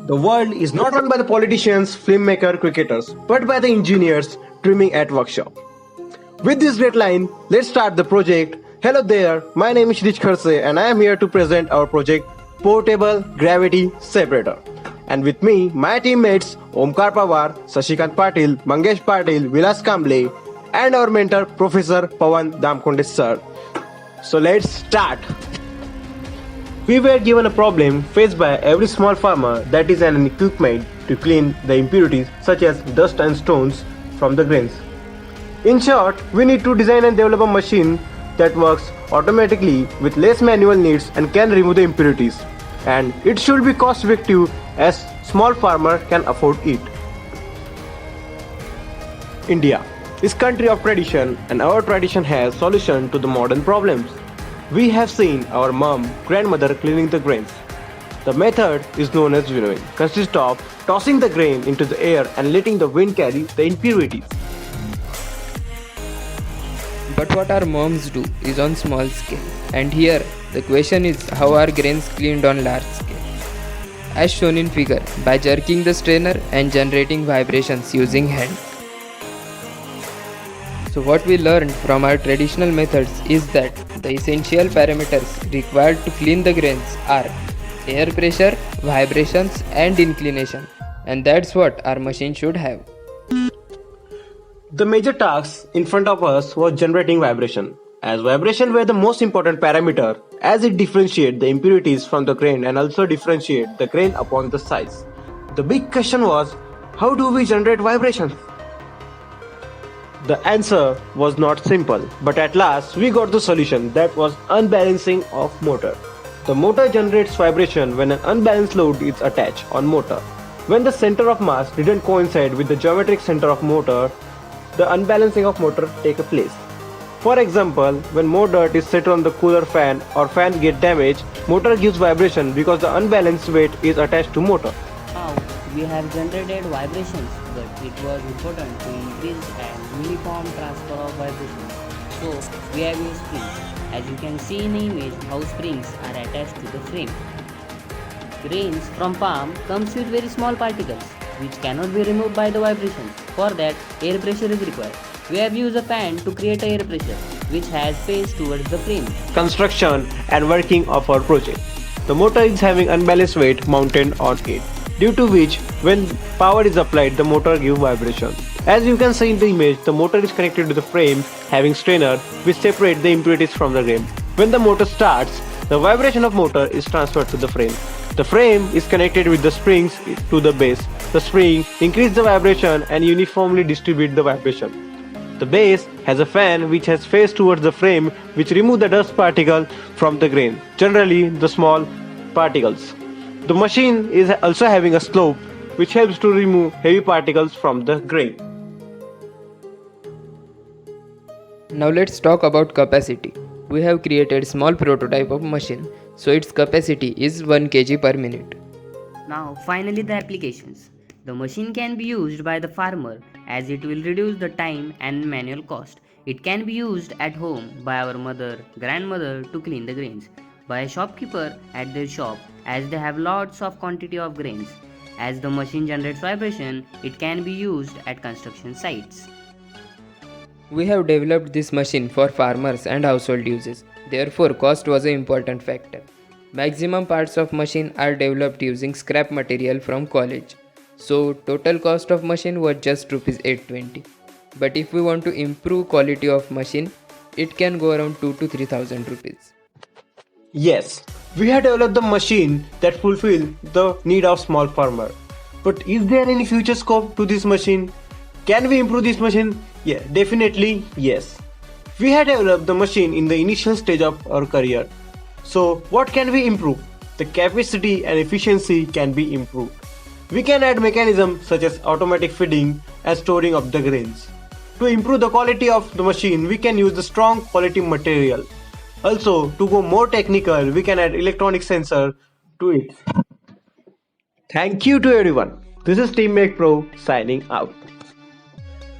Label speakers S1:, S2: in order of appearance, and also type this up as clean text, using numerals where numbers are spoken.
S1: The world is not run by the politicians, filmmaker, cricketers, but by the engineers dreaming at workshop. With this great line, let's start the project. Hello there, my name is Rich Kharse and I am here to present our project Portable Gravity Separator. And with me, my teammates Omkar Pawar, Sashikant Patil, Mangesh Patil, Vilas Kamble, and our mentor Professor Pawan Damkonde sir. So let's start. We were given a problem faced by every small farmer, that is an equipment to clean the impurities such as dust and stones from the grains. In short, we need to design and develop a machine that works automatically with less manual needs and can remove the impurities. And it should be cost effective as small farmer can afford it. India is country of tradition and our tradition has solution to the modern problems. We have seen our mom, grandmother cleaning the grains. The method is known as winnowing, consists of tossing the grain into the air and letting the wind carry the impurities.
S2: But what our moms do is on small scale. And here the question is how are grains cleaned on large scale? As shown in figure, by jerking the strainer and generating vibrations using hand. So what we learned from our traditional methods is that the essential parameters required to clean the grains are air pressure, vibrations and inclination, and that's what our machine should have.
S1: The major task in front of us was generating vibration, as vibration were the most important parameter as it differentiate the impurities from the grain and also differentiate the grain upon the size. The big question was, how do we generate vibrations? The answer was not simple, but at last we got the solution, that was unbalancing of motor. The motor generates vibration when an unbalanced load is attached on motor. When the center of mass didn't coincide with the geometric center of motor, the unbalancing of motor take place. For example, when more dirt is set on the cooler fan or fan get damaged, motor gives vibration because the unbalanced weight is attached to motor.
S3: Now we have generated vibrations, but it was important to increase an uniform transfer of vibrations. So we have used springs. As you can see in the image how springs are attached to the frame. Grains from palm comes with very small particles which cannot be removed by the vibrations. For that, air pressure is required. We have used a fan to create air pressure which has phase towards the frame.
S1: Construction and working of our project. The motor is having unbalanced weight mounted on it, due to which when power is applied the motor gives vibration. As you can see in the image, the motor is connected to the frame having strainer which separate the impurities from the grain. When the motor starts, the vibration of motor is transferred to the frame. The frame is connected with the springs to the base. The spring increase the vibration and uniformly distribute the vibration. The base has a fan which has face towards the frame which remove the dust particle from the grain, generally the small particles. The machine is also having a slope which helps to remove heavy particles from the grain.
S2: Now let's talk about capacity. We have created small prototype of machine, so its capacity is 1 kg per minute.
S3: Now finally the applications. The machine can be used by the farmer as it will reduce the time and manual cost. It can be used at home by our mother, grandmother to clean the grains, by a shopkeeper at their shop as they have lots of quantity of grains. As the machine generates vibration, it can be used at construction sites.
S2: We have developed this machine for farmers and household uses. Therefore, cost was an important factor. Maximum parts of machine are developed using scrap material from college. So total cost of machine was just Rs 820. But if we want to improve quality of machine, it can go around 2 to 3000 rupees.
S1: Yes, we have developed the machine that fulfill the need of small farmer. But is there any future scope to this machine? Can we improve this machine? Yeah, definitely yes. We have developed the machine in the initial stage of our career. So what can we improve? The capacity and efficiency can be improved. We can add mechanisms such as automatic feeding and storing of the grains. To improve the quality of the machine, we can use the strong quality material. Also, to go more technical, we can add electronic sensor to it. Thank you to everyone. This is Team Make Pro signing out.